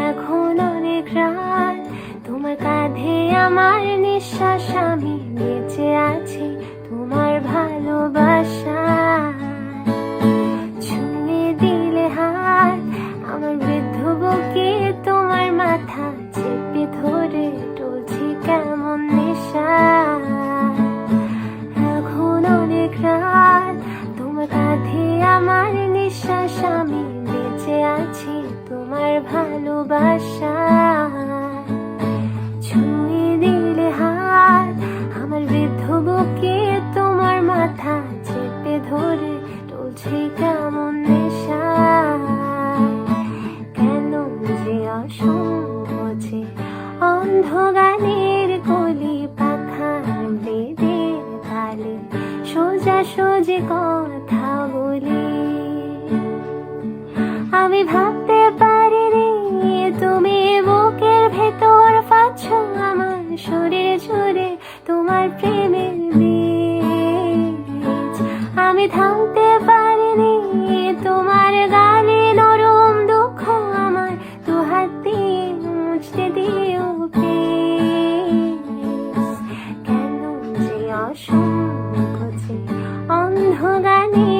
এখন অনেক রাত, তোমার কাঁধে আমার নিঃশ্বাস, আমি বেঁচে আছি তোমার ভালোবাসা। ছুঁয়ে দিলে হাত আমার বৃদ্ধ বুকে, তোমার মাথা চেপে ধরে টলছি কেমন নেশা। এখন অনেক রাত, তোমার কাঁধে আমার নিঃশ্বাস, আমি বেঁচে আছি তোমার ভালোবাসা। ছুঁয়ে দিলে হাত আমার বৃদ্ধ বুকে, তোমার মাথা চেপে ধরে টলছি কেমন নেশা। কেন যে অসংকোচে অন্ধ গানের কলি পাখার বেদের তালে সোজা সোজি কথা বলি। আমি ভাবতে পারিনি তুমি বুকের ভেতর পাচ্ছ আমার শরীর জুড়ে তোমার প্রেমের বীজ। আমি থামতে পারিনি তোমার গানে নরম দুঃখ, আমার দুহাত দিয়ে মুছতে দিও প্লিজ। কেন যে অসংকোচে অন্ধ গানে